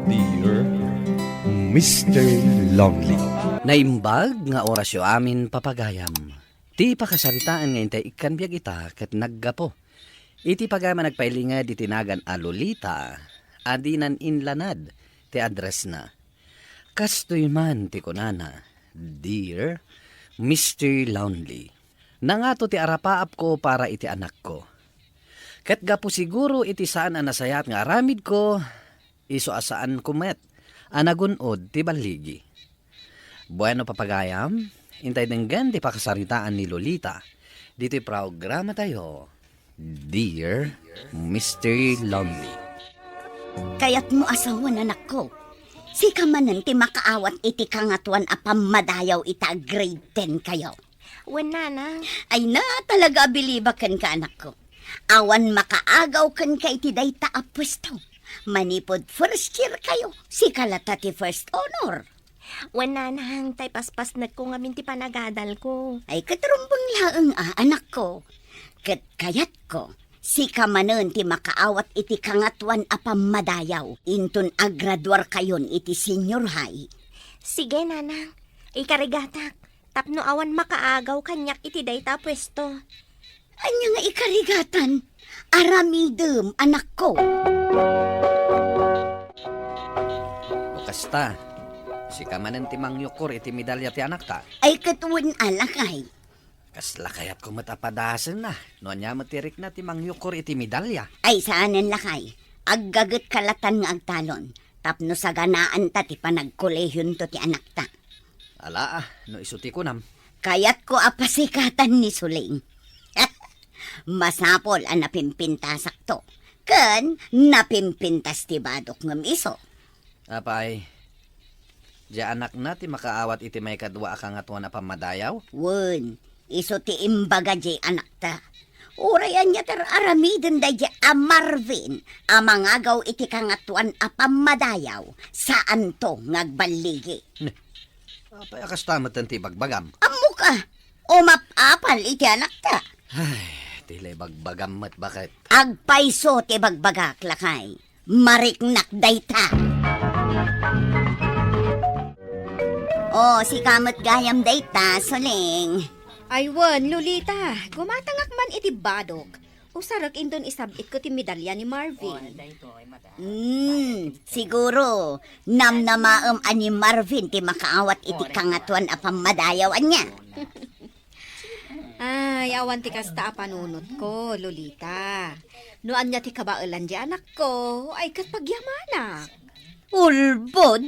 Dear Mr. Lonely. Naimbag nga orasyo amin papagayam. Ti pakasaritaan nga intay ikan biyag ita ket naggapo. Iti pagama nagpailingad itinagan a Lolita, adinan inlanad ti address na. Kastoy man ti kunana, Dear Mr. Lonely. Nangato ti arapaap ko para iti anak ko. Ket gapo siguro iti saan ang nasayat nga aramid ko, iso asaan kumet, anagunod ti baligi. Bueno papagayam, intay denggan ti pakasaritaan ni Lolita. Dito'y programa tayo, Dear Mr. Lonely. Kaya't mo asawan anak ko. Si kamanan ti makaawat iti kangatuan apam madayaw ita grade 10 kayo. Nana. Ay na talaga bilibakan ka anak ko. Awan makaagaw kan ka iti dayta a pwesto. Manipod first year kayo, si kalata ti first honor. Nana, tay paspas nagko ngamin ti panagadal ko. Ay katrumbang laeng anak ko. Kat kayat ko, si kamanan ti makaawat iti kangatuan apam madayaw. Intun agraduar kayon iti senior high. Sige, Nana. Ikarigatak. Tapno awan makaagaw kanyak iti dayta pwesto. Anya nga ikarigatan, aramidem anak ko. Bukasta, si kamanen ti mangyukor iti medalya ti anak ta. Ay katuwan alakay. Kasla kayat ko matapadasan na, no anya matirik na ti mangyukor iti medalya. Ay saanen lakay, aggaget kalatan nga agtalon. Tapno sa ganaan ta ti panagkolehyon to ti anak ta. Ala no isuti ko nam. Kayat ko apasikatan ni Suling. Masapol ang napimpintasak to. Ken napimpintas ti badok ng iso. Apay, di anak na ti makaawat iti may kadwa akangatuan na pamadayaw? Wen, iso ti imbaga di anak ta. Urayan niya ter aramiden da di a Marvin, amangagaw iti kangatuan a pamadayaw, saan to ngagbaligi. Apay akastamat ti bagbagam. Amo ka, umapapal iti anak ta. Ay, tilay bagbagam mat bakit? Agpaiso ti bagbagak lakay, mariknak dayta. Oh, si kamot gayam dayta, Suling. Aywan, Lolita, gumatangak man iti badok. Usarak indon isabit ko ti medalya ni Marvin. Siguro, namnamaam ani Marvin ti makaawat iti kangatuan a pamadayawan niya. Ay, awan ti kasta a panunot ko, Lolita. Noan niya ti kabailan di anak ko, ay kat pagyamanak. Ulbod,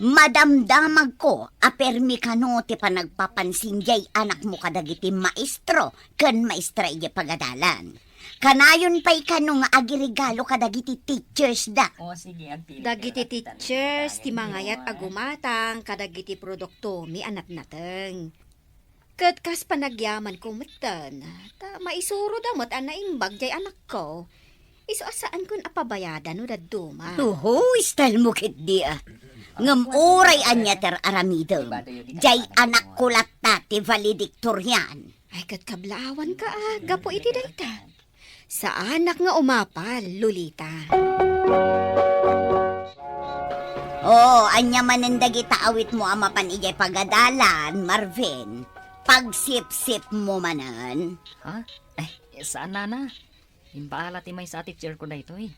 madamdamag ko, apermi kano ti panagpapansin jay anak mo kadagiti maestro, ken maestra iti pagadalan. Kanayon pa'y kano nga agirigalo kadagiti teachers da. O sige, agpili. Dagiti teachers, ti mangayat agumatang, kadagiti produkto, mi anat nateng. Kat kas panagyaman ko matan, ta maisuro damot ang naimbag jay anak ko. Iso asaan kun apabayadan no daduma. Tuho, style mo kit di ah. Ngam oray anya ter aramidem. Jay anak kulat ta ti valedictorian. Ay kat kablaawan ka gapo iti dayta. Sa anak nga umapal, Lolita. Oh, anya manendag itaawit mo amapan ijay pagadalan, Marvin. Pagsip-sip mo manan. Ha? Saan na? Impaala ti may sa teacher ko na ito eh.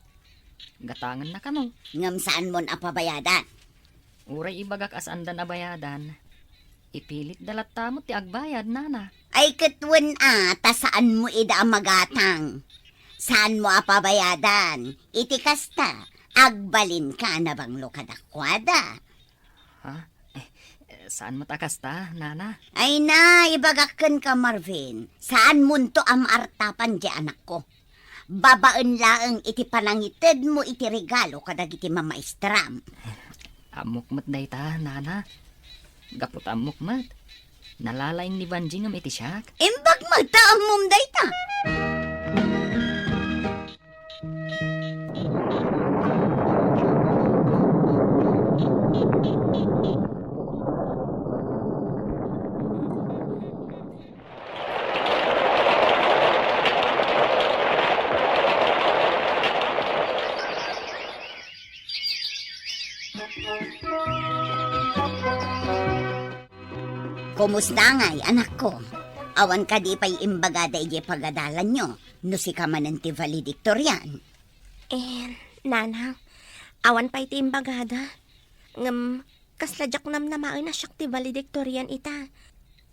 Gatangan na kamo. Ngam saan mo apabayadan? Uray ibagak asanda na bayadan. Ipilit dalat tamo ti agbayad, nana. Ay katwen ta saan mo ida magatang? Saan mo apabayadan? Iti kasta, agbalin ka na bang lokadakwada? Ha? Saan matakas ta, nana? Ay na, ibagakan ka Marvin. Saan mo to amartapan di anak ko? Babaan laeng iti panangitid mo iti regalo kadagiti mamaestram. Amok mat day ta, nana. Gapot amok mat. Nalalaing ni Banji ngam iti siyak. Imbag magtaang mong dayta. Kumusta ngay, anak ko? Awan ka di pa'y imbagada ije pagadalan nyo, no si kamanan ti valedictorian. Nanang, awan pa iti imbagada. Kasladyak nam namain na siyak ti valedictorian ita.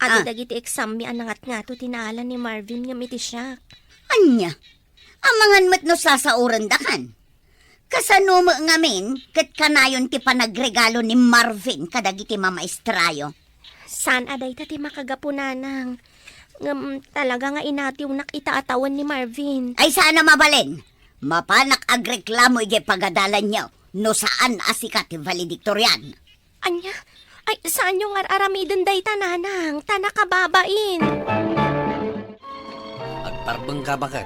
Ado dagiti exam mi anangat nga to tinaalan ni Marvin ngam iti siyak. Anya, amangan mo't no sasauran dakan. Kasano mo ngamin, kat kanayon ti panagregalo ni Marvin kadagiti mamaistrayo. Saan aday ta ti makagapu nanang? Talaga nga inatiw nakita atawan ni Marvin. Ay sana mabalin, mapanak agreklamo ije pagadalan nyo, no saan asika ti valedictorian. Anya? Ay, saan yung aramidin day ta nanang? Tanakababain. Agparbeng ka bakit?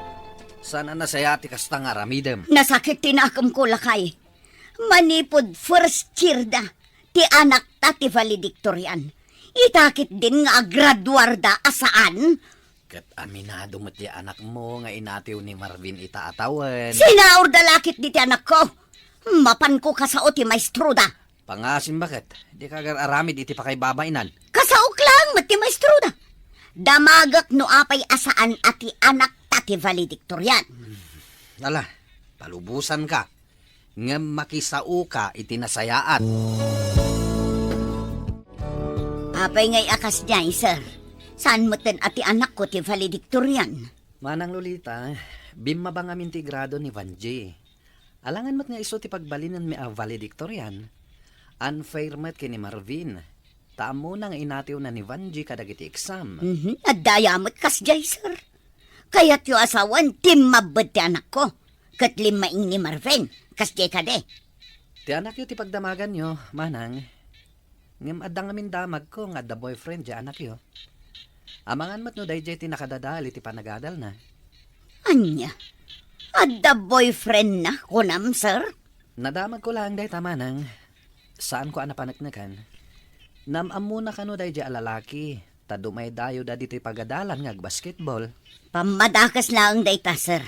Sana nasayati kasta nga ramidem. Nasakit tinakam ko lakay. Manipod first year da, ti anak ta ti valedictorian. Itakit din nga graduar da asaan? Kat aminado mo't di anak mo nga inatiw ni Marvin ita atawan. Sinaur da lakit di ti anak ko. Mapan ko kasao ti maestro da. Pangasim bakit? Di ka aramid iti pakay babainan. Kasaok lang mat ti maestro da. Damagak no apay asaan ati anak ta ti valedictorian. Ala, palubusan ka. Nga makisao ka iti nasayaan. Apay ngay akas niya, sir. Saan mo ten ati anak ko ti valedictorian? Manang Lolita, bimma ba nga minti grado ni Vanji? Alangan mo't nga iso ti pagbalinan mi a valedictorian. Unfair mat kini Marvin. Taamo na nga inatiw na ni Vanji kadagiti exam. At dayamot kas jay, sir. Kaya't yung asawan, timabad ti anak ko. Kat limaing ni Marvin, kas jay ka de. Ti anak yo ti pagdamagan nyo, manang. Ngem adang amin damag ko nga the boyfriend di anak yo. Amangan mat no dayjay ti nakadadali ti panagadal na. Anya? Adda boyfriend na, kunam, sir? Nadamag ko lang day tamanang. Saan ko anapanagnakan? Namam na kano day di alalaki. Tadumay dayo da dito'y pagadalan nga basketball. Pamadakas lang day ta, sir.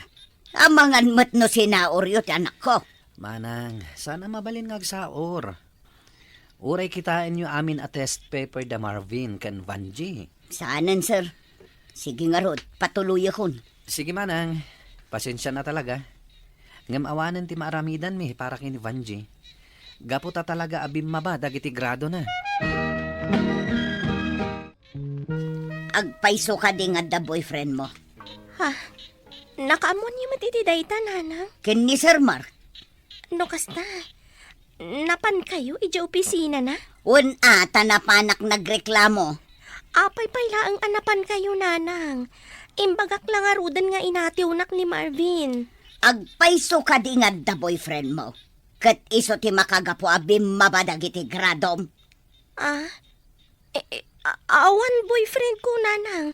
Amangan mat no sinaoryo ti anak ko. Manang, sana mabalin nga agsaor. Uray kitain nyo amin a test paper da Marvin kan Vanji. Saanan, sir? Sige nga rod, patuloy akon. Sige manang, pasensya na talaga. Ngam awanan ti maaramidan mi para kini Vanji. Gapo ta talaga abim maba dagiti grado na. Agpaiso ka di nga da boyfriend mo. Nakaamon niya matiti day ta nanang. Ken ni Sir Mark. No kasta. Napan kayo ija opisina na? Tanapanak nagreklamo. Apay pala ang anapan kayo nanang. Imbagak lang arudan nga inatiw nak ni Marvin. Agpaiso ka di nga da boyfriend mo. Kat iso ti makagapo abim mabadag iti gradom. Awan boyfriend ko nanang.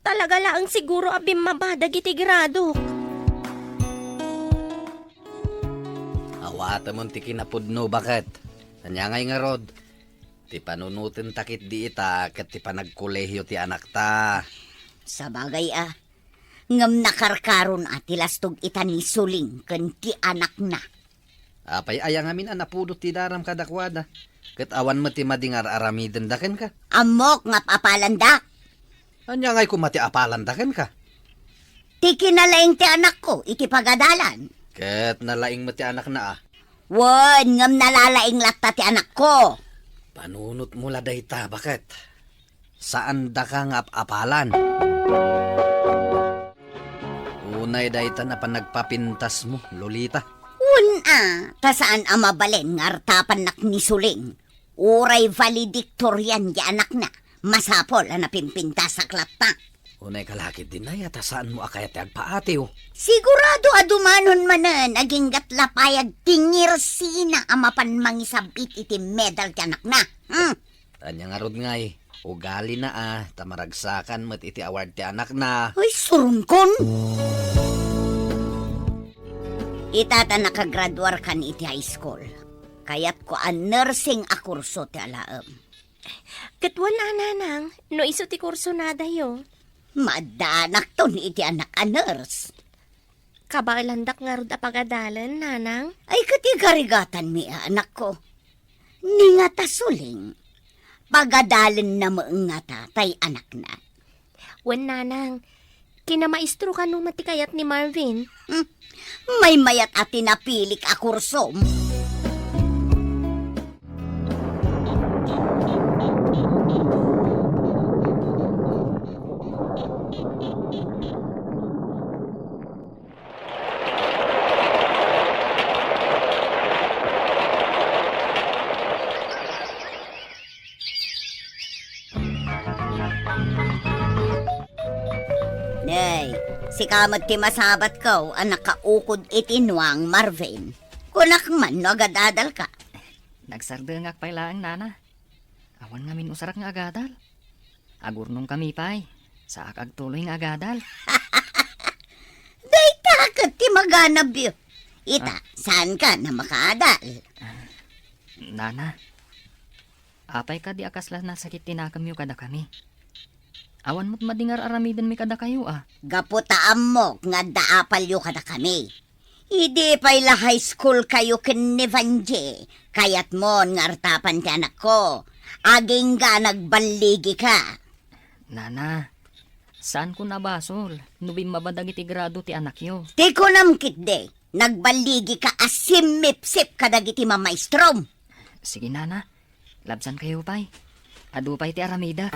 Talaga lang siguro abim mabadag iti grado. Awata mon ti kinapudno bakit? Anya ngay nga rod. Ti panunutin takit di ita ket ti panagkolehyo ti anak ta. Sa bagay ngam nakarkaron ti lastog ita ni suling ken ti anak na. Apay ayang amin napudot ti daram kadakwada. Ket awan mo ti madingar aramiden daken ka. Amok nga papalanda. Anya ngay kumati apalan daken ka. Ti kinalaing ti anak ko iti pagadalan. Ket nalaing mo ti anak na Wan, ngam nalalaing latta ti anak ko. Panunot mo la dayta, bakit? Saan da ka nga apalan? Unay dayta na panagpapintas mo, Lolita. Tasaan amabalen nga artapan nak ni suling. Uray valedictorian di anak na. Masapol na pimpinta sa klapta. Unay kalakit din na yata saan mo akayat agpaatiw. Sigurado adumanon manan aging gatlapayag tingir sina amapan mangisabit iti medal ti anak na. Tanya nga rod ngay, ugali na tamaragsakan mat iti award ti anak na. Ay, surungkon. Itata nakagraduar kan iti high school. Kaya't ko nursing a kurso ti alaem. Kat wala nanang, no iso ti kurso na dayo. Madanak ton iti anak a nurse. Kabalandak nga rod apagadalan, nanang. Ay katigariggatan mi anak ko. Ni nga ta suling. Pagadalan na nga ta, tay anak na. Wen nanang, kinamaestro ka nung matikayat ni Marvin. May mayat at tinapilik a kursom. Nay, si kamat ti masabat ko, ang nakaukod itinwang Marvin. Kunak man no agadadal ka. Nagsardengak pay laang nana. Awan ngamin usarak nga agadal. Agurnong kami pay. Sa agtuloy nga agadal. Day takot ti maganab yun. Ita, saan ka na makaadal? Nana, apay ka di akasla na sakit tinakam yu kada kami. Awan mo't madingar aramiden mi kada kayo Gaputaam mo nga daapal yu kada kami. Hindi pa'y la high school kayo ken ni Vanje. Kayat mo nga artapan ti anak ko. Aging ga nagbaligi ka. Nana, saan ko nabasol? Nubim mabadag iti grado ti anak yo. Di ko namkit de. Nagbaligi ka asimip-sip kadag iti mamaestrom. Sige nana, labsan kayo pay. Adu pay ti aramidak.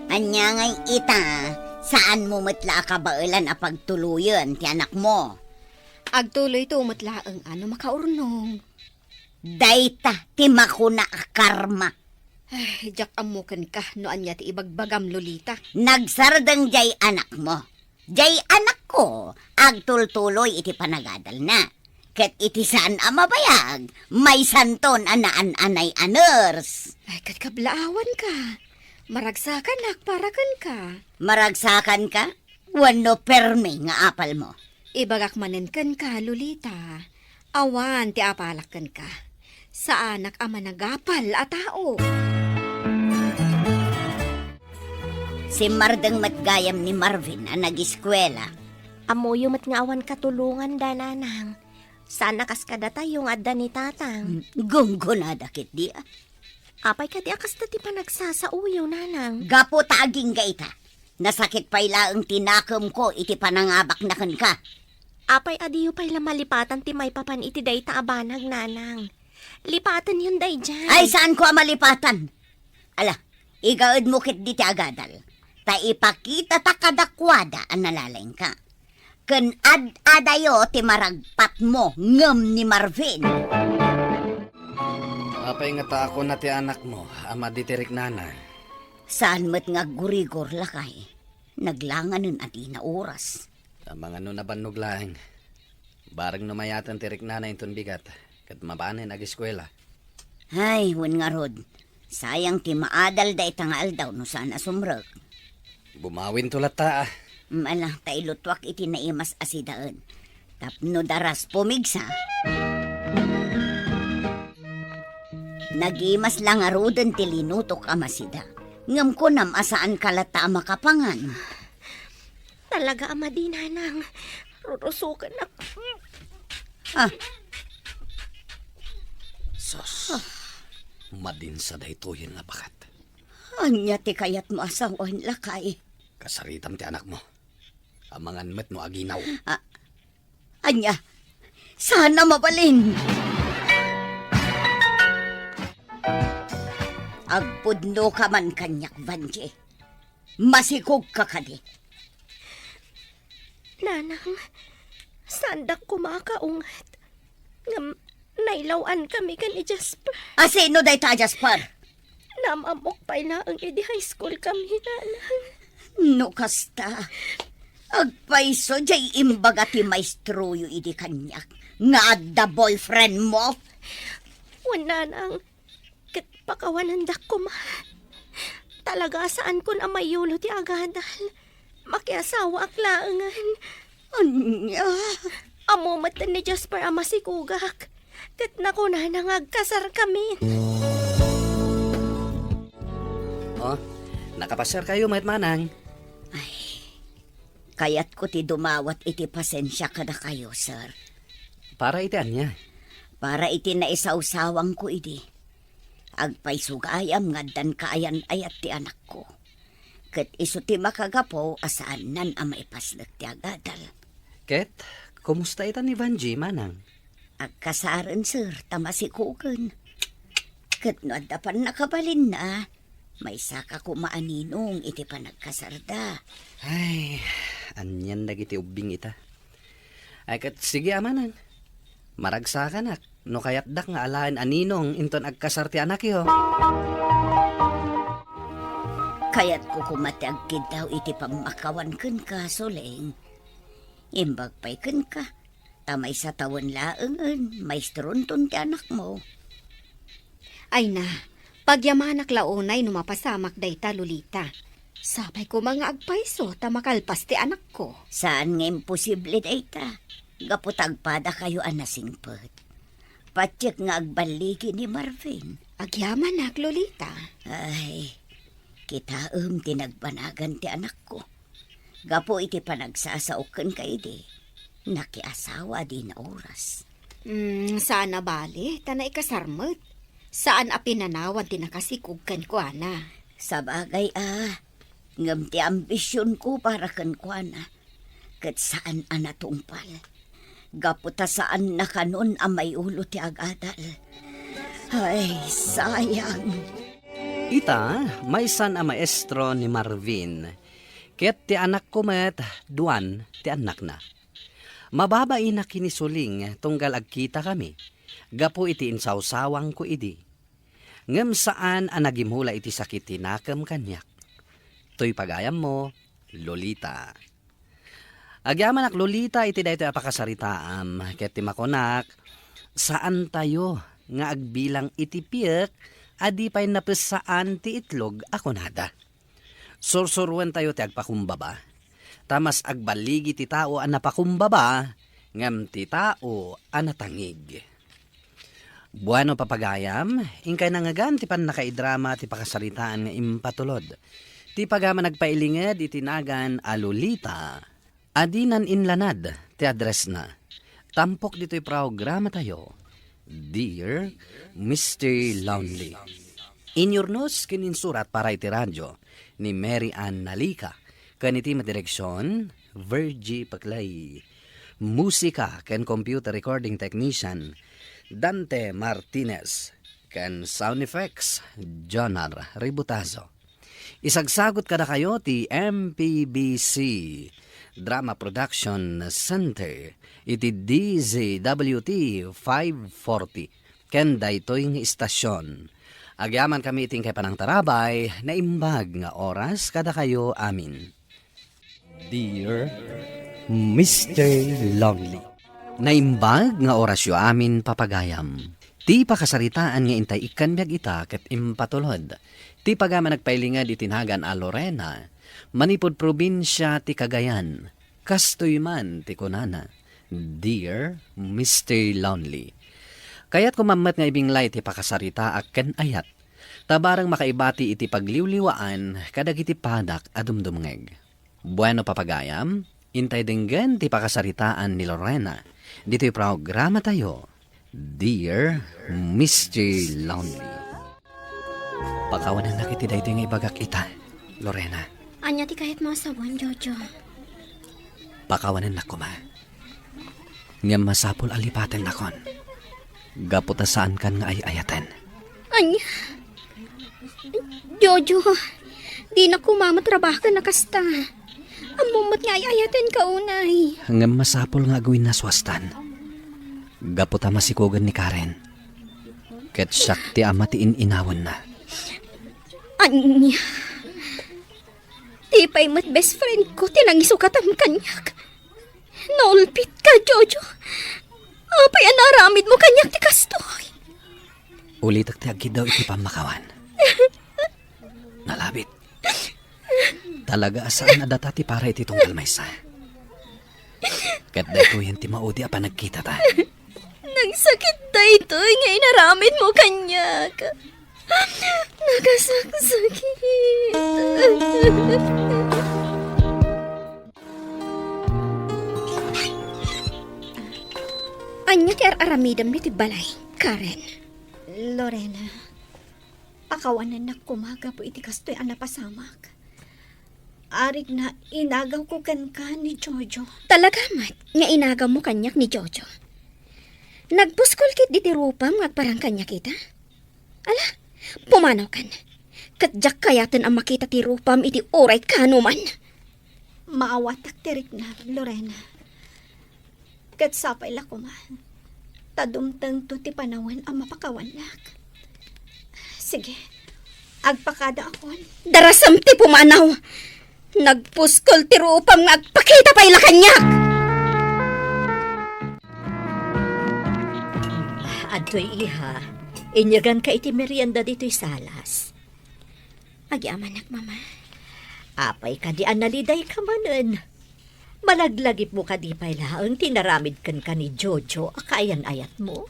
Anya ngay ita, saan mo matla ka bailan a pagtuluyan ti anak mo? Agtuloy to umatlaang ano makaurnong. Dayta, ti makuna a karma. Ay, jak amukan ka no anya ti ibagbagam lolita. Nagsardang jay anak mo. Jay anak ko, agtultuloy iti panagadal na. Ket iti saan a mabayag, may santon anaan-anay aners. Ay, kat kablaawan ka. Maragsakan nakparakan ka. Maragsakan ka? Wano permi nga apal mo. Ibagak manenkan ka, lolita. Awan ti apalakan ka. Sa anak a managapal a tao. Si Mardeng matgayam ni Marvin ang nag-eskwela. Amoyo mat nga awan katulungan da nanang. Sana kas kada tayo nga adda ni tatang. Gunggunada kit di ah. Apay ka di akas ti pa nagsasauyo nanang. Gapo taaging gaita. Nasakit pa'y laang tinakam ko iti panangabak na kan ka. Apay adiyo pa'y lamalipatan ti may papan iti day taabanag nanang. Lipatan yun day dyan. Ay, saan ko malipatan? Ala, igaad mo kit di ti agadal. Ta ipakita ta kadakwada ang nalalang ka. Ken ad-adayo ti maragpat mo ngem ni Marvin. Apay nga ta ako na ti anak mo, ama di tirik nana. Saan mo't nga gurigor lakay? Naglanganon ati na oras. Tamang ano na bannog lang. Barang numayatan tirik nana inton bigat. Kat mabanin ag-eskwela. Ay, wan nga rod. Sayang ti maadal da itangal daw no sana sumrek. Bumawin tulat ta Mala, tailutwak iti naimas asidaan. Tapno daras pumigsa. Nagimas lang arudan ti linutok amasida. Ngam ko nam asaan kalata makapangan. Talaga ama di nanang. Rurusukan na. Ah, Sos. Madin sa daytoyin nga bakat. anya ti kayat mo asawan lakay. Kasaritam ti anak mo. Amangan met no aginaw. Anya, sana mabalin. Agpudno ka man kanyak, Vanje. Masikog ka kadi. Nanang, sandak kumakaungat. Ngam, nailawan kami kan ni Jasper. Asino day ta, Jasper? Namamok pa'y na ang edi high school kami, nanang. No kasta. Agpaiso jay imbaga ti maestro yu idi kanyak. Nga adda boyfriend mo. Wala nang kat pakawanandak ko ma. Talaga saan ko na mayulo ti agadal. Makiasawa aklaangan. Anya. Amo matan ni Jasper ama si Kugak. Kat nako na nangagkasar kami. Oh, nakapasar kayo mayat manang. Kayat ko ti dumawat iti pasensya kada kayo, sir. Para itian niya. Para iti naisawsawang ko idi. Agpay sugayam nga dan kaayan ayat ti anak ko. Ket iso ti makagapo asaan nan ang maipaslak ti agadal. Ket, kumusta ita ni Vanji, manang? Agkasaran sir, tamasikugan. Ket no adapan nakabalin na, may saka ko maaninong iti panagkasarda. Ay, anyan dagiti ubing ita. Ay ket sige amanang. Maragsa ka nak, no kayat dak nga alaan aninong inton agkasarti anak yo. Kaya't ko kumatiagkid daw iti pamakawan ken ka, Soleng. Imbag pa'y ken ka, tamay sa tawon laengen, maestron ton ti anak mo. Ay na, pagyamanak launay numapasamak dayta Lolita. Sabay ko mga agpaiso ta makalpas ti anak ko. Saan nga imposible dayta? Gaputagpada kayo anasingpet. Patsik nga agbaligi ni Marvin. Agyamanak Lolita. Ay, kita tinagbanagan ti anak ko. Gapo iti panagsasauken kay di. Nakiasawa di na oras. Saan na bali? Tanay kasarmet. Saan apinanawan tinakasikugkan ko, ana? Sa bagay ngam ti ambisyon ko para kan ko na. Kat saan anatumpal. Gaputa saan na kanon ang may ulo ti agadal. Ay, sayang. Ita, may san a maestro ni Marvin. Ket ti anak ko met, duan ti anak na. Mababay na kinisuling tunggal agkita kami. Gapo iti insawsawang ko idi. Ngem saan ang nagimula iti sakit tinakam kanyak. To'y pagayam mo, Lolita. Agyaman ak Lolita iti dayto apakasaritaam. Ket ti makonak, saan tayo nga agbilang iti piek adi pay napesaan ti itlog ako nada. Sursuruan tayo ti agpakumbaba. Tamas agbaligi ti tao ang napakumbaba, ngam ti tao ang natangig. Buano papagayam, ingkay nangagan ti pan nakaidrama ti pakasaritaan nga impatulod. Ti pagama nagpailinged itinagan a Lolita, adinan inlanad ti address na. Tampok dito'y programa tayo. Dear Mr. Lonely. Inyornos kininsurat para iti radyo ni Mary Ann Nalika. Kaniti madireksyon, Virgie Paclay. Musika ken computer recording technician, Dante Martinez. Ken sound effects, Jonar Ributazo. Isagsagot kada kayo ti MPBC Drama Production Center iti DZWT 540 ken daytoy nga istasyon. Agyaman kami iting kay panang tarabay na imbag nga oras kada kayo amin. Dear Mr. Lonely. Naimbag nga orasyo amin papagayam. Ti pakasaritaan nga intay ikan biag ita ket impatulod. Ti pagama nagpailingad itinagan a Lorena, manipod probinsya ti Cagayan. Kastoy man ti kunana. Dear Mr. Lonely. Kaya't kumamat nga ibinglay ti pakasarita aken ayat. Tabarang makaibati iti pagliwliwaan kadag iti padak adumdumngeg. Bueno papagayam, intay dinggan ti pakasaritaan ni Lorena. Dito'y programa tayo. Dear Mr. Lonely. Pagkawanan na kiti dayto nga ibagak ita, Lorena. Anya ti kahit masawan, Jojo. Pakawanan na kuma. Ngam masapol alipaten na kon. Gaputa saan kan nga ay-ayatan. Anya? Jojo, di na kumamatrabaho na kasta. Amumot nga ayayatin ka unay. Ngam masapol nga gawin na swastan. Gaputa masikugan ni Karen. Ket siyak ti ama ti inawan na. Anya? Di pa'y mat best friend ko tinangisukatan kanyak. Naulpit ka, Jojo. Apay anaramid mo kanyak ti kastoy. Ulitak ti agid daw iti pamakawan. Nalabit. Talaga asaan na data ti para iti tunggal maysa. Ket dayto yan ti maudi a panagkita ta. Nagsakit na ito nga inaramid mo kanyak. Nagasaksakit. Anya ti aramidam ni ti balay, Karen. Lorena, pakawanan na kumaga po iti kastoy anapasamak. Arik na inagaw ko kan ka ni Jojo. Talaga mat, nga inagaw mo kanyak ni Jojo. Nagpuskol kit di ti rupam ngagparang kanyak kita. Ala, pumanaw kan. Katjak kayaten ang makita ti rupam iti oray kanuman. Maawatak tirik na, Lorena. Kat sapay la kuman. Tadumtang to ti panawan ang mapakawanak. Sige, agpakada akon. Darasam ti pumanaw. Nagpuskol ti rupam nga agpakita pa ila kanyak. Adtoy iha, inyagan ka iti merienda dito'y salas. Agyamanak, mama. Apay ka di analiday ka manen. Malaglagip mo ka di pa'y laang tinaramid kan ka ni Jojo, akayan ayat mo.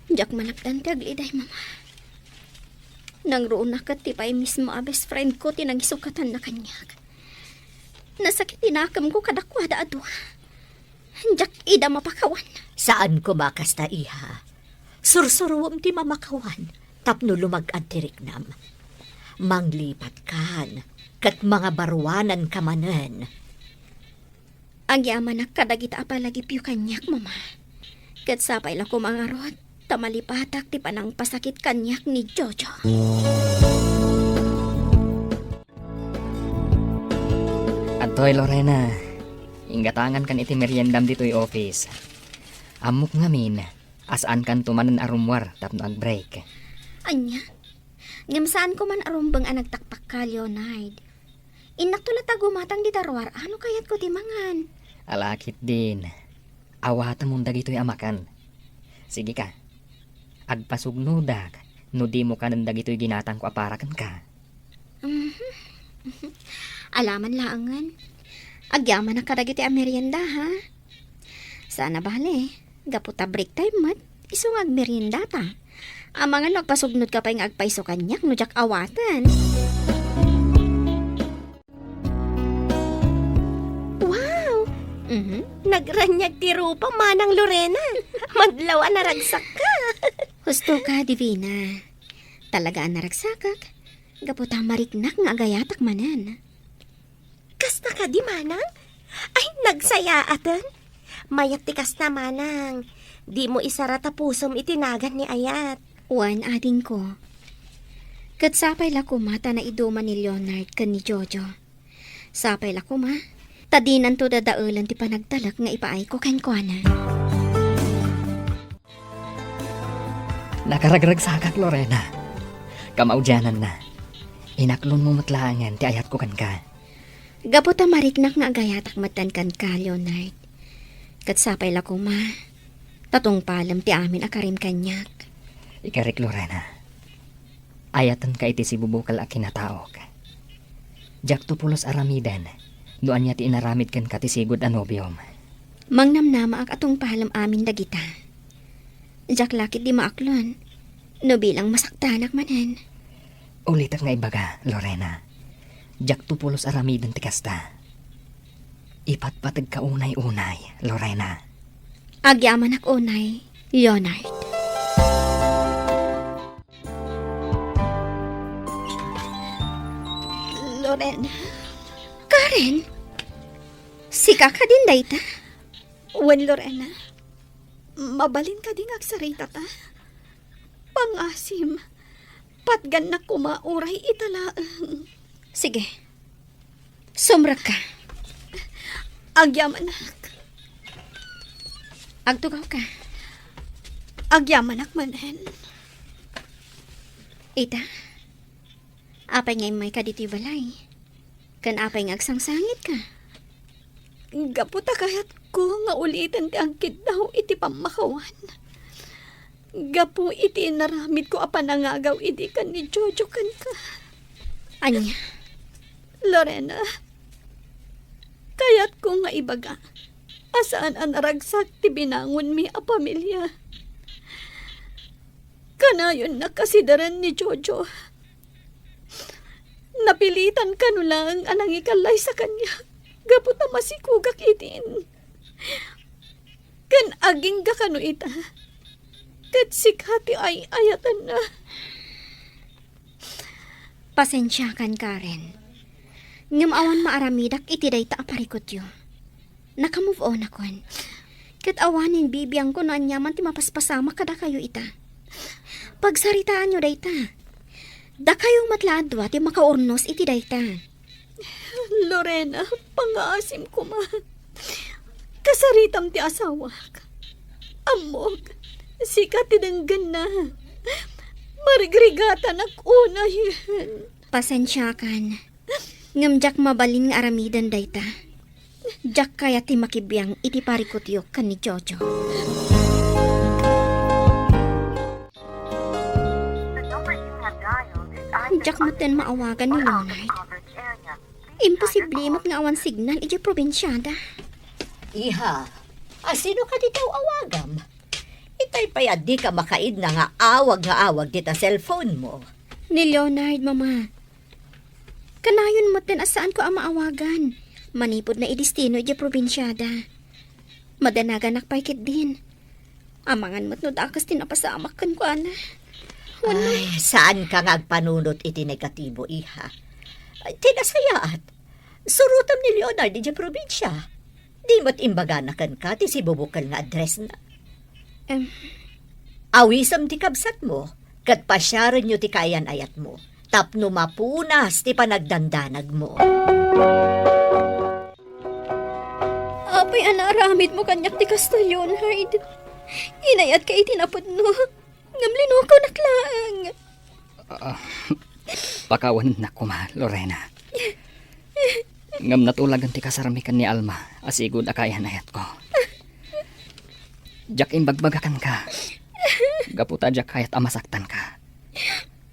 Jak manakdan ti agliday, mama. Nang roon na kat ti pa'y mismo a best friend ko tinangisukatan na kanyak. Nasakit tinakam ko kadakwada adwa. Jak ida mapakawan. Saan ko bakas ta iha? Sursuruwam ti mamakawan, tapno lumagad ti riknam. Manglipat kan, kat mga barwanan ka manen. Agyamanak kadagita apalagi piyo kanyak, mama. Kat sapay la ko mga rot, tamalipatak ti panang pasakit kanyak ni Jojo. Adtoy Lorena, inggatangan kan iti meriendam dito'y office. Amok ngamin, asaan kan tumanan arumwar tapno ag-break. Anya, ngamsaan ko man arumbang anagtakpak ka, Leonard. Inak tulat gumatang di tarwar, ano kayat ko timangan? Alakit din. Awata mong dagito'y amakan. Sige ka. Agpasugnudag. No di mo ka ng dagito'y ginatang ko aparakan ka. Alaman laangan. Agyaman na kadagiti a merienda, ha? Sana bale, gaputa break time mat, isong ag merienda ta. Amangan nagpasugnod ka pa yung agpaiso kanyak, no jak awatan. Nagranyag ti rupa manang Lorena. Madlawa na ragsak ka. Husto ka, Divina. Talagaan na ragsakak. Gaputa mariknak nga agayatak manan. Kasta ka di manang? Ay, nagsaya atan. Mayat ti kasta manang. Di mo isara tapusom itinagan ni Ayat. Wan ading ko. Katsapay la kumata na iduma ni Leonard kan ni Jojo. Sapay la kuma. Tadinan to dadaulan ti panagtalak nga ipaay ko ken kuana. Nakaragrag sakak Lorena. Kamaudyanan na. Inaklon mo matlaangan ti ayat ko kan ka. Gaputa mariknak nga agayatak matan kan ka, Leonard. Katsapay la kuma. Tatong palam ti amin akarim kanyak. Ikarik Lorena. Ayatan ka iti si bubukal a kinataok. Jak tupulos aramidan. Doan niya ti inaramid kan katisigod a nobyom. Mangnamnama ak atong pahalam amin dagita. Jak lakit di maaklon. No bilang masaktanak manan. Ulitak nga ibaga, Lorena. Jak tupulos aramidan ti kasta. Ipatpatag ka unay-unay, Lorena. Agyaman ak unay, Leonard. Lorena, Karen, sika ka din dayta. wen Lorena, mabalin ka ding agsarita ta. Pangasim, patgan na kumauray italaang. Sige, sumrak ka. Agyamanak, Agtugaw ka. agyamanak manen. Ita, apay ngay may kaditi balay. Kan apay nga agsangsangit ka. Gaputa kayat ko nga ulitin ti angkit daw iti pamakawan. Gapu iti naramid ko apanangagaw iti kan ni Jojo kan ka. Anya, Lorena, kayat ko nga ibaga. Asaan ang naragsak ti binangon mi a pamilya. Kanayon na kasidaran ni Jojo. Napilitan ka no lang anang ikalay sa kanya. Gapot na masikugak itin. Kan aging gakano ita. Kat sikati ay ayatan na. Pasensya kan, Karen. Ngam awan maaramidak iti dayta aparikot yo. Naka-move on akon. Kat awanin bibiyang ko na anyaman ti mapaspasama kada kayo ita. Pagsaritaan nyo dayta. Da kayong matlaadwa ti makaurnos iti dayta. Lorena, pangaasim ko ma. Kasaritam ti asawak. Amog, sikat tinanggan na. Marigrigatan ak una yun. Pasensya kan. Ngam jak mabalin nga aramidan dayta. Jak kaya ti makibiyang iti parikot yo kan ni Jojo. Jak maten maawagan ni Leonard. Imposible mat nga awan signal iti probinsyada. Iha, sino ka dito awagam? Itay payad di ka makaid na nga awag dita cellphone mo. Ni Leonard, mama. Kanayon maten asaan ko ang maawagan. Manipod na idistino iti probinsyada. Madanagan nakpaikit din. Amangan mo't no dakas tinapasamak kan ko, ana. Ay, saan ka ngagpanunot iti negatibo, iha? Ay, tinasayaat. Surutam ni Leonard di probinsya. Di mo't imbaganakan ka ti si bubukal nga address na. Awisam ti kabsat mo, kat pasyaran nyo ti kayan ayat mo. Tapno mapunas ti panagdandanag mo. Apay anaramid mo kanyak ti Castellon, Hyde. Inayat ka itinapod no. Ngamlino ko naklaang. Pakawan na kuma, Lorena. Ngam natulagan ti kasaramikan ni Alma, asigod akayan ayat ko. Jak imbagbagan ka. Gaputa jak kayat amasaktan ka.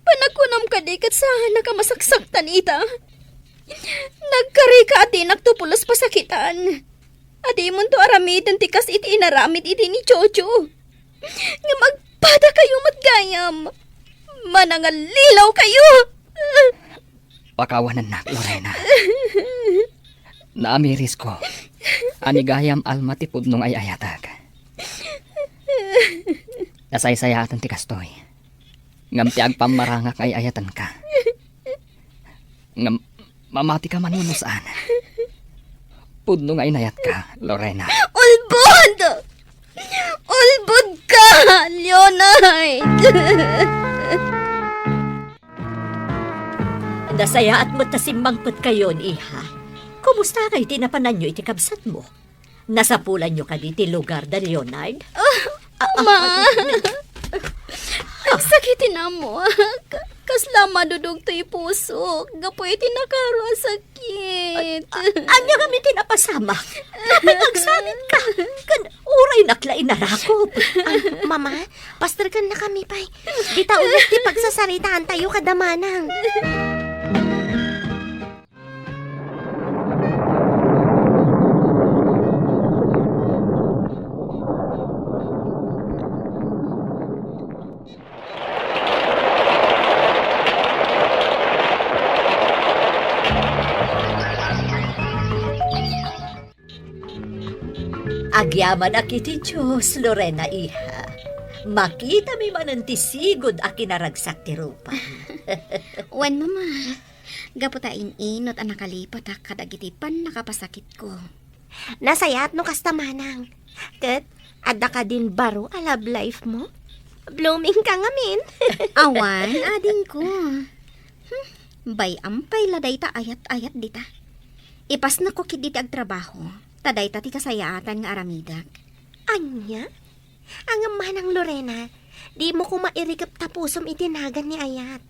Panagkunam ka di kat saan nakamasaksaktan ita. Nagkari ka ati nagtupulos pasakitan. Adi mo to aramidan tikas iti inaramid iti ni Jojo. Nga magpada kayo matgayam. Manangalilaw kayo. Pakawanan na, Lorena. Naamiris ko. Anigayam Alma ti pudnong ay ayatag. Nasaysayatan ti kastoy. Ngam ti agpamarangak ay ayatan ka. Ngam mamati ka manunusaan. Pudno nga inayat ka, Lorena. Ulbod! Ulbod ka, Leonard! Nasayaat mo tasimbangpot kayon, iha. Kumusta kayo tinapanan nyo iti kabsat mo? Nasapulan nyo ka di ti lugar da Leonard? Ma! Ang sakitin na mo. Kasla madudog to'y puso. Gapoy tinakaro sakit. Anya kami tinapasama. Kapit nagsanit ka. Kan uray naklain na rakop. Mama, pastor kan na kami pay. Di ta ulit di pagsasaritaan tayo kadamanang. Agyaman akiti Diyos, Lorena, iha. Makita mi manantisigod a kinaragsak ti rupa. Wen, mama. Gaputain inot ang nakalipat kadagitipan nakapasakit ko. Nasayat no kastamanang. Kat, ada ka din baro a love life mo? Blooming ka ngamin. Awan, ading ko. Bayampay laday ta ayat-ayat dita. Ipas na ko kit diti ag trabaho. Taday ta ti kasayaatan nga aramidak. Anya? Ang manang Lorena, di mo ko mairikap tapusom itinagan ni Ayat.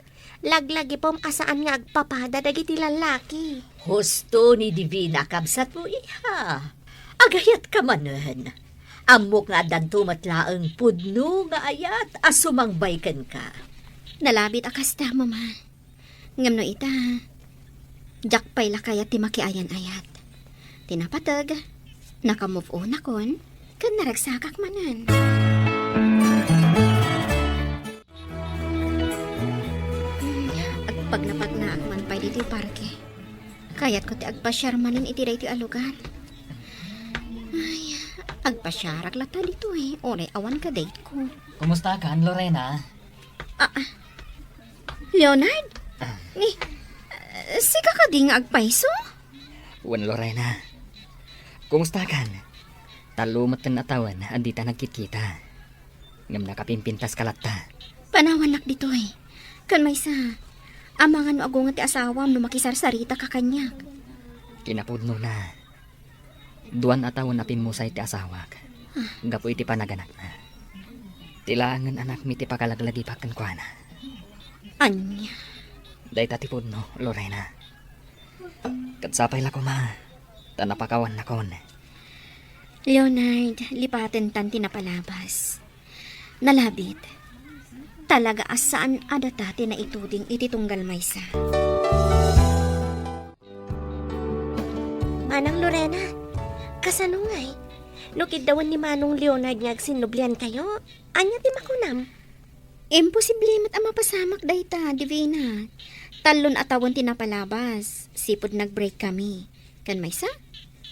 Laglagi pom asaan nga agpapada dagiti lalaki. Husto ni Divina kabsat mo, iha. Agayat ka manen. Amok nga danto matlaang pudno nga ayat asumangbaykan ka. Nalabit akasta, mama. Ngam no ita. Jakpay lakayat ti makiayan ayat. Tinapatag. Naka-move on akon. Kan naragsakak manan. Agpag na akman pa'y diti parke. Kayat ko ti agpasyar manin iti day ti alugan. Ay, Agpasyarak lata dito eh. Oray, awan ka date ko. Kumusta ka, Lorena? Leonard? Ni, sika ka di nga agpaiso? Wan, Lorena. Kumusta ka? Talumat na atawan, andita nagkikita. Ngam nakapimpintas kalata. Panawanak dito eh. Kan may sa, amangan no agungan ti asawam no makisarsarita ka kanyak. Kinapudno na. Duan atawan apin mo sa iti asawak. Gapo iti panaganak na. Tilangan anak mi ti pakalaglagi pakan kwa na. Anya. Day tatipudno, Lorena. Katsapay la ko ma. Tanapakawan na kon. Leonard, lipaten tanti na palabas. Nalabit. Talaga asaan adatati na ituding iti tunggal maysa. Manang Lorena, kasano nga eh? Nukid dawan ni Manong Leonard nga agsinublian kayo, anya ti makunam. Imposible mat ang mapasamak dayta, Divina. Talon atawon tinapalabas. Sipod nag-break kami. Kan maysa?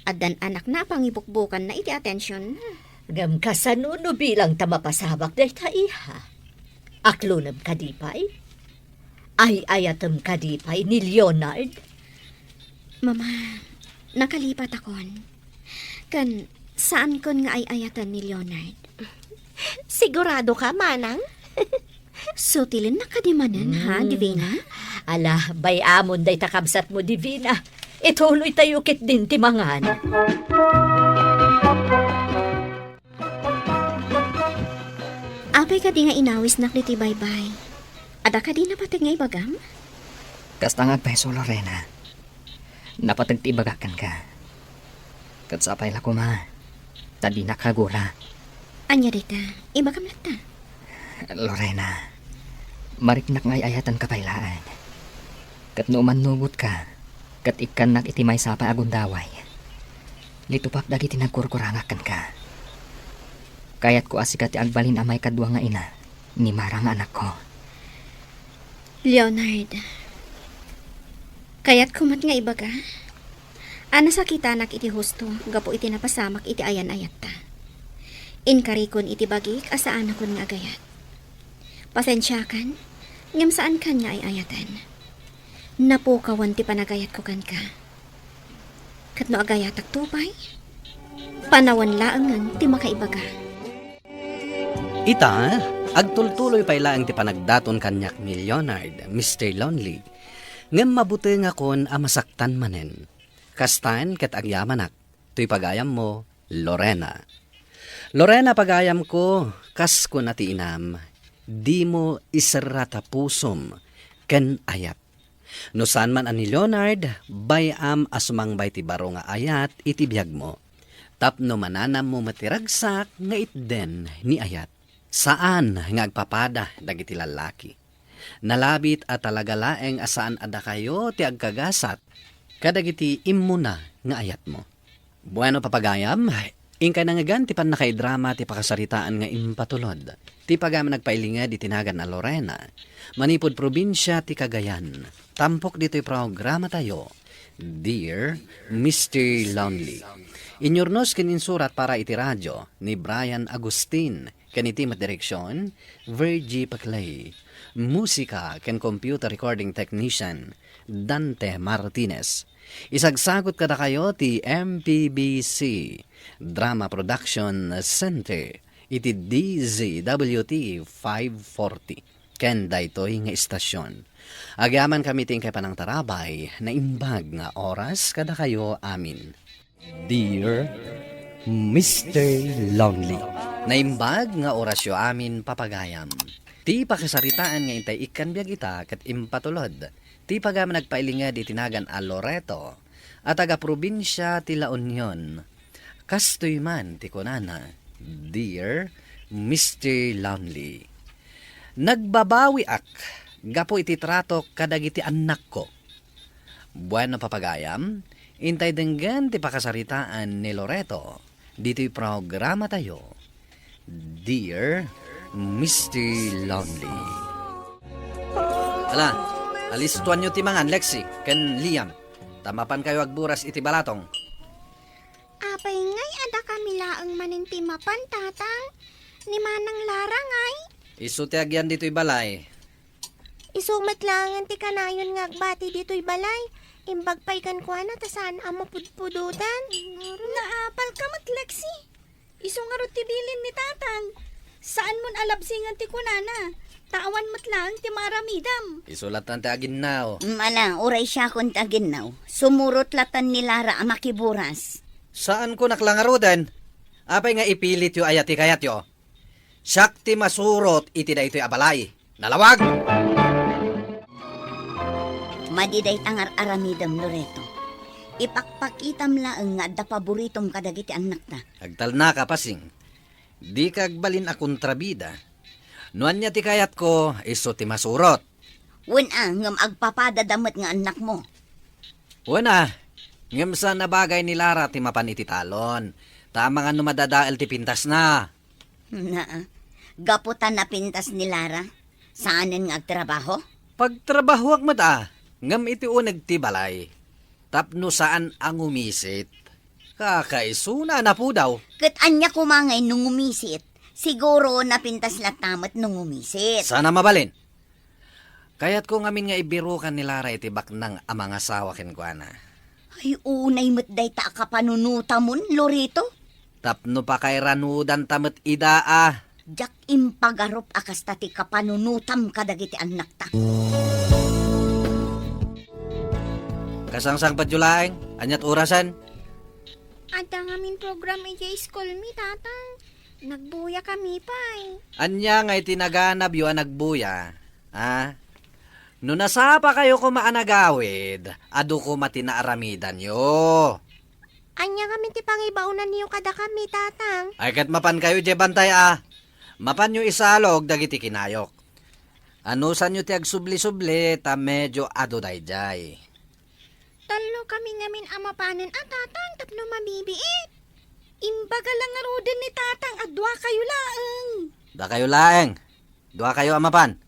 Adan anak na pangibukbukan na iti atensyon na. Ngam kasanuno bilang tamapasabak day ta iha. Aklunam kadipay? Ay ayatam kadipay ni Leonard? Mama, nakalipat akon. Kan, saan kon nga ay ayatan ni Leonard? Sigurado ka, Manang? Sutilin na kadimanan, ha, Divina? Ala, bayamon day takabsat mo, Divina. Ituloy tayo kit din timangan. Apay ka di nga inawis nak ti baybay. Ada ka di napatag nga ibagam? Kastangag peso, Lorena. Napatagtibagakan ka. Katsapay la ko ma. Tadi nakagura. Anya dita, ibagam lata. Lorena, mariknak ngay ayatan kapailaan. Kat numan nugot ka, kat ikan nak itimay sapa agundaway. Litupak dagiti nagkurkurangakan ka. Kayat ko asikat agbalin amay kadwa nga ina, ni marang anak ko. Leonard, kayat kumat nga ibaga? Ana sakita nak iti husto, gapo iti napasamak iti ayan ayat ta. Inkarikon iti bagik asaan akon nga agayat. Pasensya kan, ngem saan kan nga ay ayatan. Napukawan ti panagayat ko kan ka. Katno agayatak tupay, panawan laangan ti makaibaga. Ita, agtultuloy pa ilaang ti panagdaton kanyak ni Leonard, Mr. Lonely. Ngem mabuti nga kon a masaktan manen. Kastan ket agyamanak, tuy pagayam mo, Lorena. Lorena pagayam ko, kas ko nati inam, di mo isarata pusom, ken ayat. No saan man ani Leonard, bayam asumang bay ti baro nga ayat, iti biyag mo. Tapno mananam mo matiragsak, nga itden ni ayat. Saan nga agpapada dagiti lalaki? Nalabit at talaga laeng asaan ada kayo ti agkagasat, kadagiti immuna nga ayat mo. Bueno papagayam, ingkay nangagan ti pan nakaidrama ti pakasaritaan nga impatulod. Ti pagam nagpailinga di tinagan na Lorena. Manipod probinsya ti Cagayan. Tampok dito'y programa tayo. Dear Mr. Lonely. Inyornos kininsurat para iti radyo ni Brian Agustin. Kaniti direksyon, Virgie Paclay. Musika ken computer recording technician, Dante Martinez. Isagsagot kada kayo ti MPBC Drama Production Center iti DZWT 540 ken daytoy nga istasyon. Agyaman kami ting kay panang tarabay na imbag nga oras kada kayo amin. Dear Mr. Lonely. Naimbag nga orasyo amin papagayam. Ti pakasaritaan nga intay ikan biyag ita kat impatulod. Ti pagam nagpailinga di tinagan a Loreto at taga probinsya ti La Union. Kastoy man ti kunana, Dear Mr. Lonely. Nagbabawi ak, gapo iti trato kadagiti anak ko. Bueno papagayam, intay denggan ti pakasaritaan ni Loreto. Dito'y programa tayo. Dear Mr. Lonely. Ala, alistuan nyo ti mangan, Lexi, ken Liam. Tamapan kayo agburas iti balatong. Apay ngay ada kami laang maninti mapan, tatang. Ni Manang Lara ngay. Isu ti agyan dito'y balay. Isumat lang ti kanayon nga agbati dito'y balay. Imbag pa'y kan kwa na, tasaan ang mapudpudutan. Naapal ka mat, Lexi. Iso nga ti bilin ni tatang. Saan mon alabsingan ti kunana? Tawan mat lang ti maramidam. Isulat ti agin now. Mala, uray siya kung taginaw. Sumurot latan ni Lara ang makiburas. Saan ko naklangarudan? Apay nga ipilit yu ayati kayat yo. Siyak ti masurot iti da ito'y abalay. Nalawag! Madiday tangar aramidam, Loreto. Ipakpakitam laeng nga da paboritom kadagiti anak ta. Agtal na ka pasing. Di kagbalin akong trabida. Nuan niya ti kayat ko, iso ti masurot. Wala ngam agpapadadamat nga anak mo. Wana, ngam sa nabagay ni Lara ti mapan iti talon. Tama nga numadadaal ti pintas na. Gaputan na pintas ni Lara. Saanin nga agtrabaho? Pagtrabaho ak mata, ngam iti unag ti balay. Tapno saan ang umisit. Kakaisuna na po daw. Kat anya kumangay nung umisit. Siguro napintas latamat nung umisit. Sana mabalin. Kaya't ko ngamin nga ibirukan ni Lara iti baknang amang asawa ken kuana. Ay unay matday ta kapanunuta mon, Loreto. Tapno pa kay ranudan tamet idaa. Jak impagarop akas tati kapanunutam kadagiti anak ta. Kasangsang padyulaeng, anyat orasan. At ang aming program ay school mi, tatang. Nagbuya kami pa'y. Anya nga itinaganab yu ang nagbuya. Ha? No nasapa kayo kumaanagawid, adu ko matinaaramidan yo. Anya kami ti pangibaunan niyo kada kami, tatang. Ay kat mapan kayo je bantay Mapan nyo isalog dagiti kinayok. Ano sa nyo ti agsubli-subli ta medyo adu dayjay. Talo kami ngamin amapanan at tatang tapno mabibiit. Imbaga lang nga rodin ni tatang adwa kayo laeng. Da kayo laeng. Dua kayo amapan.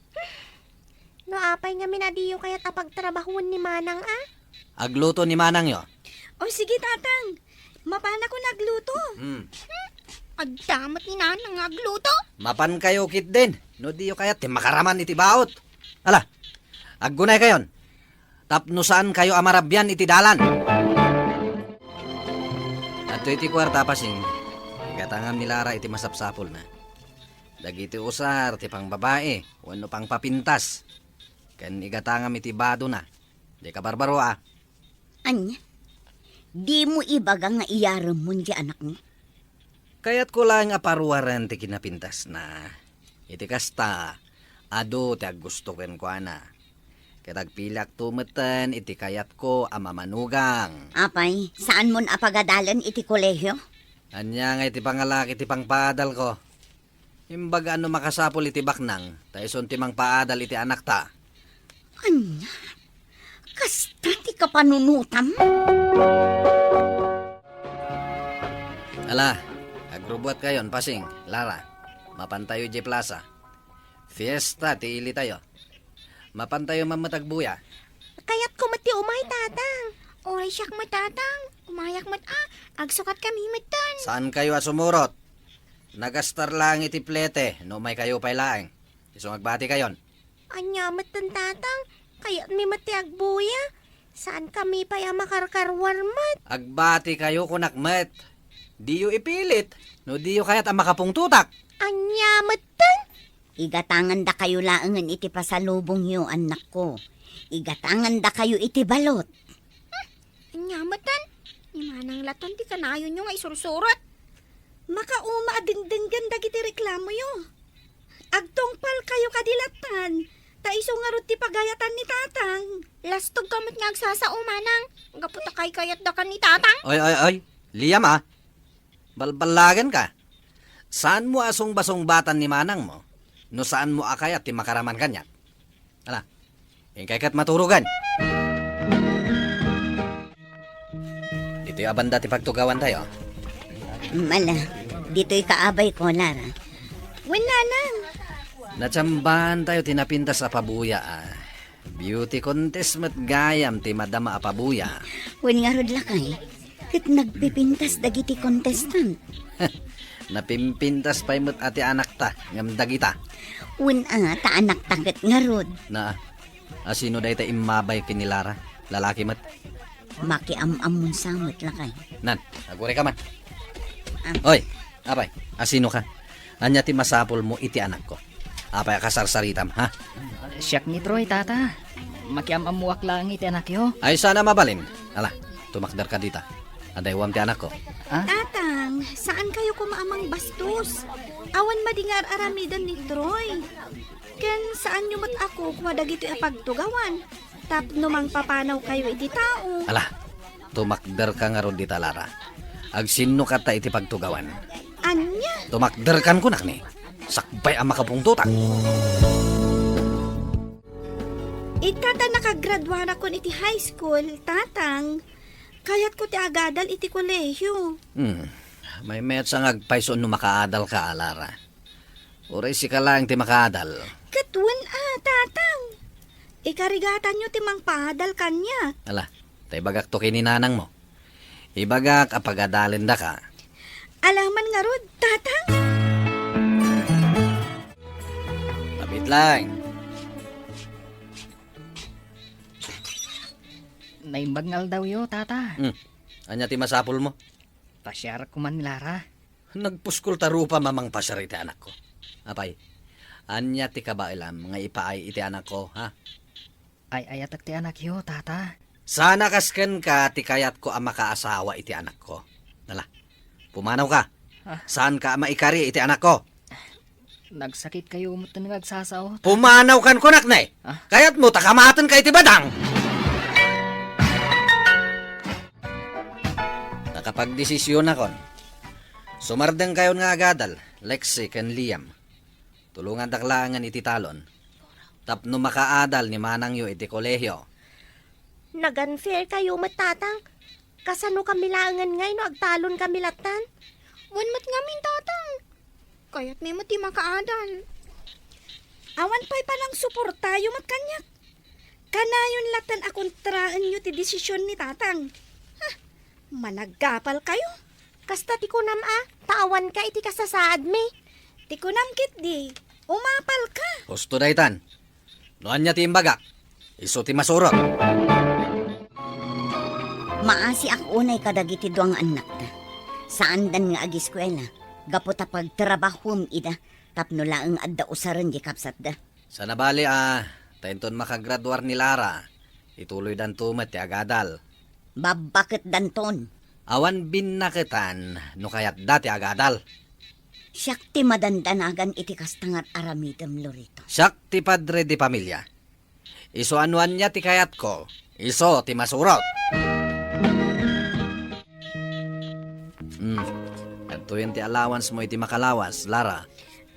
No apay ngamin adiyo kaya't apagtrabahon ni Manang Agluto ni Manang yo. O sige tatang, mapana ko nagluto. Agdamat ni Nanang agluto. Mapan kayo kit din. No diyo kayat ti makaraman iti baot. Ala, aggunay kayon. Tapno saan kayo amarabyan iti dalan. At iti kwarta pasing, gatangam ni Lara iti masapsapol na. Dagiti usar, ti pang babae, wano pang papintas. Kan igatangam iti bado na. Di ka barbaro Anya? Di mo ibaga nga iyaram mo di anak mo? Kaya't ko lang aparuaran ti kinapintas na. Iti kasta, ado ti gusto ken ko ana. Katagpilak tumeten iti kayat ko amamanugang. Apay, saan mo apagadalan iti kolehyo? Anya nga iti pangalaki iti pangpaadal ko. Imbaga ano makasapol iti baknang, taison ti mangpaadal iti anak ta. Anya? Kasta ti kapanunutam? Ala, agrubuat kayon pasing, Lara. Mapantayo di plaza. Fiesta ti ili tayo. Mapantayo mamatagbuya. Kaya't kumati umay, tatang. Oray siyak matatang. Umayak agsukat kami matan. Saan kayo asumurot? Nagastar lang iti plete, no may kayo pailaeng. Isong agbati kayon. Anya matan, tatang. Kaya't may mati agbuya. Saan kami pa makarkarwarmat? Agbati kayo kunakmet. Diyo ipilit, no diyo kaya't ang makapungtutak. Anya matan. Igatangan da kayo laangan iti pasalubong yo, anak ko. Igatangan da kayo iti balot. Anya matan. Imanang laton di kanayon nyo nga isursurot. Makauma adingdinggan dagiti reklamo yo. Agtongpal kayo kadilatan. Taiso nga rod ti pagayatan ni tatang. Lastog kamot nga agsasao, Manang. Gaputakay kayat da ka ni tatang. Oy. Liam balbalagan ka. Saan mo asong basong batan ni Manang mo? No saan mo akay at ti makaraman kanya? Ala, ingkay kat maturugan. Dito'y abanda ti pagtugawan tayo. Mala, dito'y kaabay ko, Lara. Wala lang. Natsambahan tayo tinapinta sa pabuya Beauty contest mat gayam ti madama apabuya. Wen nga rod lakay, kat nagpipintas dagiti contestant. Napimpintas pa imot ati anak ta, ngam dagita. Una, ta anak tagat nga rod. Na, asino day ta imabay kinilara? Lalaki mat. Makiam-amon samot lakay. Nan, agure ka man. Oy, apay, asino ka? Anya ti masapol mo iti anak ko. Apay kasarsaritam, ha? Siyak ni Troy, tata. Makiamamuak lang iti anak yo. Ay sana mabalin. Ala, tumakdar ka dita. Adaywam ti anak ko. Tatang, saan kayo kumaamang bastos? Awan madingar aramidan ni Troy. Ken saan nyo mat ako kung dagito apagtugawan? Tapno mang papanaw kayo iti tao. Ala, tumakdar ka nga ron dita, Lara. Agsinno ka ta iti pagtugawan. Anya? Tumakdar kan ko nakni. Sakbay ang makapungtutak. Itata nakagradwa na kon iti high school, tatang. Kayat ko ti agadal iti kolehiyo. May met sa ngagpayson no makaadal ka, Lara. Uray si ka lang ti makaadal. Katwan tatang. Ikarigatan nyo ti mang paadal kanya. Ala, tay bagak to kininanang mo. Ibagak apagadalin da ka. Alaman nga rod, tatang. Labit lang. Naimbagngal daw yo, tata. Anya ti masapol mo? Pasyar ko man ni Lara. Nagpuskol tarupa mamang pasyar iti anak ko. Apay, anya ti kabailam nga ipaay iti anak ko, ha? Ay ayatak ti anak yo, tata. Sana kasken ka ti kayat ko ang makaasawa iti anak ko. Nala, pumanaw ka. Saan ka maikari iti anak ko? Nagsakit kayo mo ito nagsasaw. Pumanaw kan kunak na eh. Kayat mo takamatan ka iti badang. Nakapagdesisyon na kon. Sumardeng kayo nga agadal, Lexi ken Liam. Tulungan daklangan iti talon. Tapno makaadal ni manang yo iti kolehyo. Naganfair kayo matatang. Kasano kami langan ngay no agtalon kami latan. Wanmat ngamin, tatang. Kayat may mati makaadal. Awan pa'y palang suportayo mat kanyak. Kanayon latan akontraan nyo ti desisyon ni tatang. Managapal kayo. Kasta ti kunam tawan ka iti kasasaad mi. Ti kunam kit di. Umapal ka. Husto daytan. Noan niya ti imbaga. Iso ti masurot. Maasi ako unay kadagiti duang anak ta. Saan dan nga agiskwela. Gapo ta pagtrabahom ida. Tapno laeng adda usaran di kapsat da. Sa nabali tainton makagraduar ni Lara. Ituloy dan tumet ti agadal. Babakit danton. Awan binakitan no kayat dati agadal. Siyak ti madandanagan iti kastangat aramidem Lorito. Siyak ti padre di pamilya. Iso anuan niya ti kayat ko. Iso ti masurot. Adto yun ti allowance mo iti makalawas, Lara.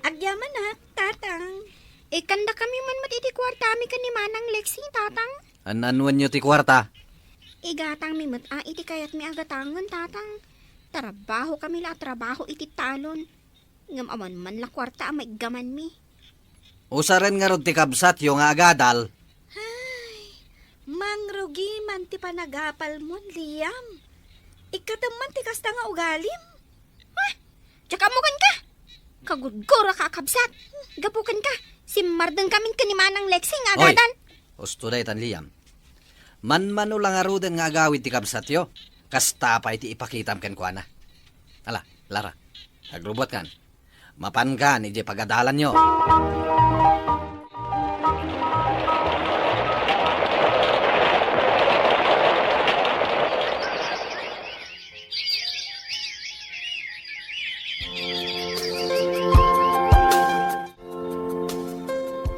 Agyaman na, tatang. Ikanda kami man matiti kwartami ka ni Manang Lexi, tatang. Anuan niyo ti kwarta? Igatang mi mat iti kayat mi agatangan, tatang. Trabaho kami la trabaho iti talon. Ngam aman man la kwarta may gaman mi. Usaren nga rod ti kabsat yung agadal. Mangrugi man ti panagapal mo, Liam. Ikataman ti kasta nga ugalim. Tsaka mo kan ka. Kagudgora ka kabsat. Gapukan ka. Simardang kamin ka ni Manang Lexi nga agadan. Usto day tan Liam. Man-mano lang aruden nga agawid ti kabsat yo. Kasta pa iti ipakitam ken kuana. Ala, Lara. Nagrubot kan. Mapan ka ni di pagadalan nyo.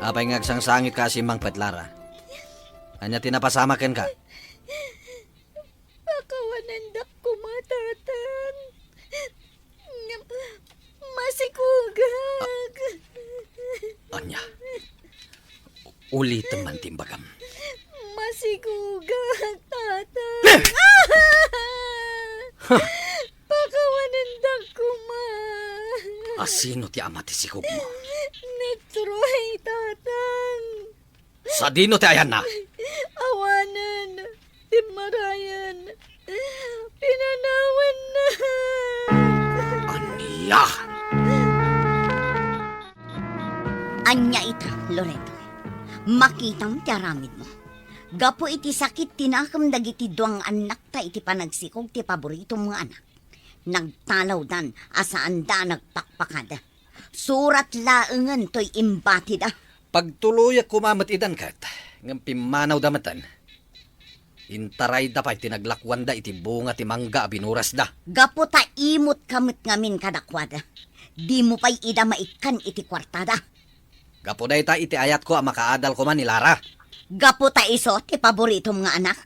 Apay ngagsang sangit ka si Mang Petlara. Anya tinapasama ken ka. Pakawanandak ko matatang. Masikugag. Anya. Ulit man timbagam. Masikugag, tatang. Pakawanandak ko ma. Asino ti ama ti sikog mo? Nitroy, tatang. Sa dino ti ayan na. Awanan. Timarayan. Pinanawan na. Ano? Anya ita, Loreto. Makitang ti aramid mo. Gapo iti sakit tinakam dagiti duang anak ta iti panagsikog ti paborito mga anak. Nagtalaw dan asaan da nagpakpakada. Surat laengan to'y imbati da. Pagtuloy kumamat idan kat, ng pimanaw damatan. Intaray da pa itinaglakwan da iti bunga ti mangga binuras da. Gapo ta imot kamit ngamin kadakwada. Di mo pa'y ida maikan iti kwartada. Gapo da ita iti ayat ko ang makaadal ko man ni Lara. Gapo ta iso ti paborito mga anak.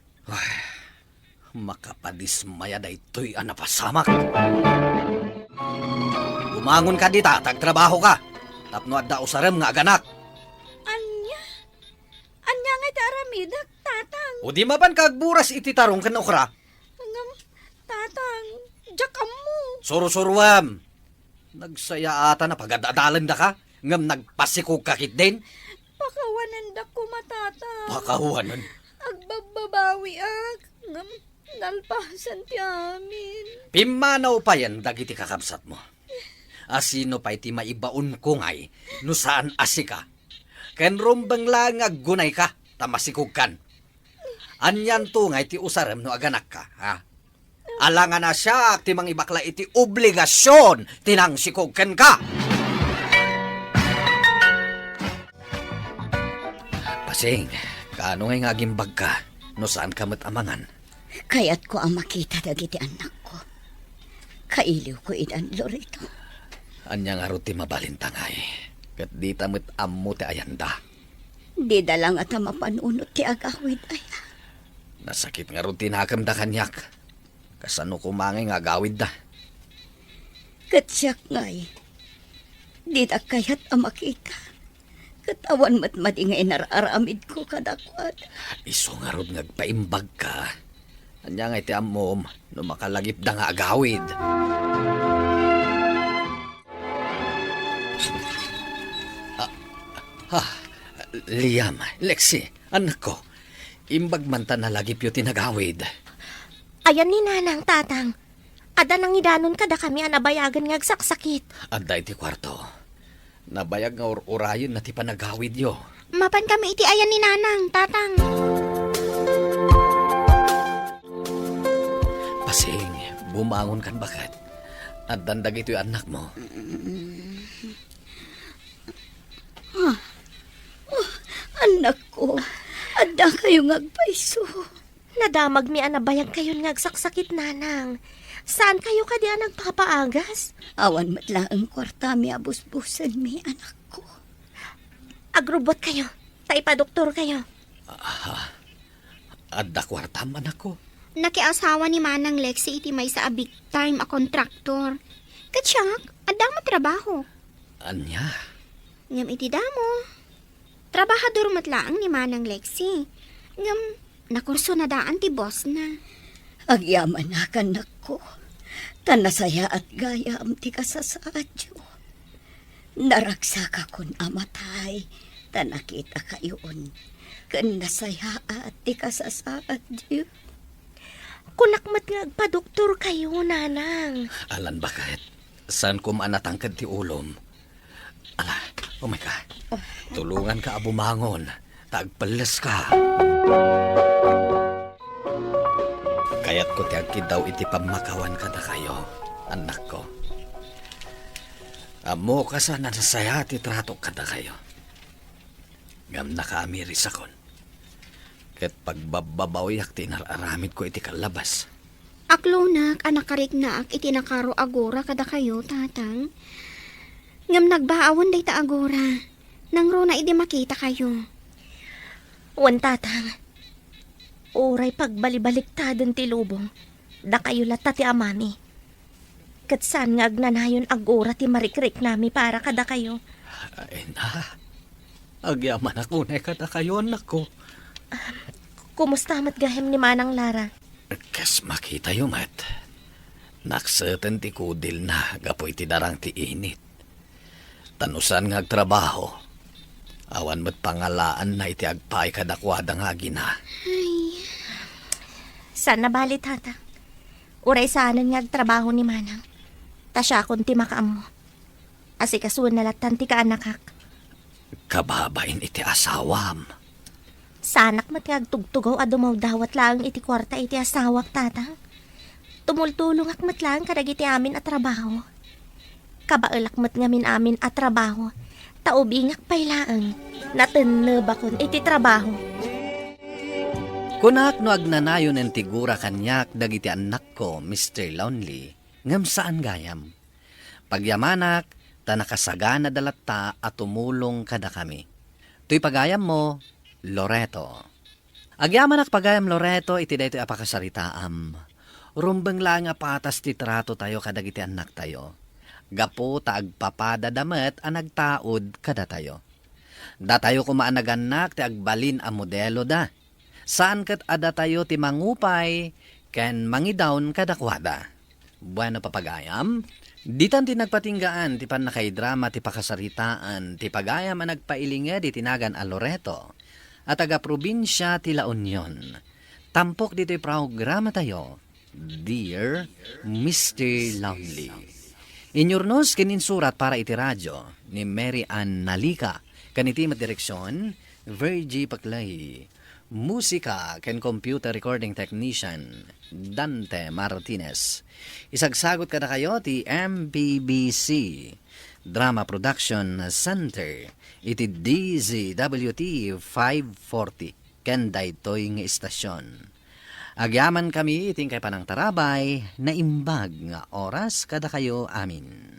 Makapadismaya da ito'y anapasamak. Bumangon ka dita, tagtrabaho ka. Tapno at da usarem nga aganak. Anya nga iti aramidak, tatang. O di maban kagburas iti tarong kan okra. Tatang, jakam mo. Suru-suruam. Nagsaya ata na pagadadalan da ka. Ngam nagpasikog kakit din. Pakawanan da ko matatang. Pakahuanan. Agbababawi ak. Nalpasan ti amin. Pimanaw pa yan dagiti kakabsat mo. Asino pa iti maibaon ko ngay, no saan asika. Ken rumbang lang aggunay ka, tamasikog kan. Anyan to ngay ti usarem no aganak ka, ha? Alangan na siya, ti mang ibakla iti obligasyon, tinang sikog ka. Pasing, kaano ngay nga gimbag ka, no saan ka matamangan? Kayat ko ang makita dagiti anak ko. Kailiw ko idan, Loreto. Anya nga ruti mabalintangay, kat di tamit ammo ti ayanda. Di dalang at mapanunot ti agawid ay. Nasakit nga ruti nakam da kanyak. Kasano kumangay nga agawid da. Katsyak ngay. Di da kayat ang makita. Katawan mat madingay nararamid ko kadakwad. Iso nga rod nagpaimbag ka. Anya nga iti ammom, no makalagip da nga agawid. Liam, Lexi, anak ko. Imbag man ta nalagip yu tinagawid. Ayan ni nanang tatang. Ada nang idanon kada kami anabayagan nga agsaksakit. Adda iti kwarto. Nabayag nga urayon na ti panagawid yo. Mapan kami iti ayan ni nanang tatang. Pasing, bumangon kan bakat. At dandag ito yung anak mo. Anak ko, ada kayo ngagpaiso. Nadamag mi anabayag kayo nga agsaksakit nanang. Saan kayo kadi nagpapaagas? Awan matlaang kwarta mi abusbusan mi anak ko. Agrobot kayo. Taipa-doktor kayo. Adda kwartam anak ko. Nakiasawa ni Manang Lexi iti may sa a big time a kontraktor. Katsyak, adang matrabaho. Anya? Ngam iti damo. Trabahador matlaang ni Manang Lexi. Ngam, nakurso na daan ti boss na. Agyaman na kanak ko. Tanasaya at gayam ti kasasadyo. Naraksa ka kun amatay. Tanakita kayon. Kan nasaya at ti kasasadyo. Kunakmat nga agpa-doktor kayo, nanang. Alan bakit? Saan ko maanatangkad ti ulom? Ala, oh my God. Tulungan ka abumangon. Tagpalas ka. Kaya't ko tiyagkid daw iti pamakawan ka na kayo, anak ko. Amo ka sa nasasaya ti trato ka na kayo. Ngam nakaamiris akon. Ket pagbababawiyak tinararamid ko iti kalabas. Aklonak, anak karik na ak iti nakaro agora kada kayo, tatang. Ngam nagbaawan day ta agora. Nang ro na iti makita kayo. Wan tatang. Oray pagbalibaliktadon ti lubong. Da kayo lata ti amami. Kat saan nga agnanayon agora ti marikrik nami para kada kayo. Ay na. Agyaman ako na kada kayo, anak ko. Kumusta mat gahem ni Manang Lara? Kas makita yung mat. Naksatan ti kudil na gapoy ti darang ti init. Tanusan nga agtrabaho. Awan mat pangalaan na iti agpay kadakwada nga gina. Saan nabali tata? Uray saanan nga agtrabaho ni Manang. Tasya akong ti makaam mo. Asikasuan na latan ti kaanakak. kababain iti asawam. Sanak matgag tugtugaw a dumaw dawat lang iti kwarta iti asawak tata. Tumultulong akmat lang kadagiti amin at trabaho. Kabaelak mat ngamin amin at trabaho. Taubingak pailaan. Natenebakon iti trabaho. Kunak no agnanayon en tigura kanyak dagiti anak ko, Mr. Lonely, ngam saan gayam. Pagyamanak, ta nakasagana dalatta at tumulong kada kami. Tuy pagayam mo, Loreto. Agyamanak pagayam Loreto, iti daytoy apakasaritaam. Rumbeng lang nga patas ti trato tayo kadagiti anak tayo. Gapo ta agpapadadamet a nagtaod kada tayo. Da tayo kumaanaganak ti agbalin a modelo da. Saan kat ada tayo ti mangupay ken mangidawn kadakwada. Bueno papagayam, ditan ti nagpatinggaan ti panakaidrama ti pakasaritaan ti pagayam a nagpailinga di tinagan a Loreto at taga-probinsya ti La Union. Tampok dito'y programa tayo, Dear Mr. Lonely. Inyornos kininsurat para iti radyo ni Mary Ann Nalika, kanitimat direksyon, Virgie Paclay. Musika ken computer recording technician, Dante Martinez. Isagsagot kada kayo ti MPBC Drama Production Center, iti DZWT 540, ken daytoy nga istasyon. Agyaman kami iting kay panang tarabay na imbag nga oras kada kayo amin.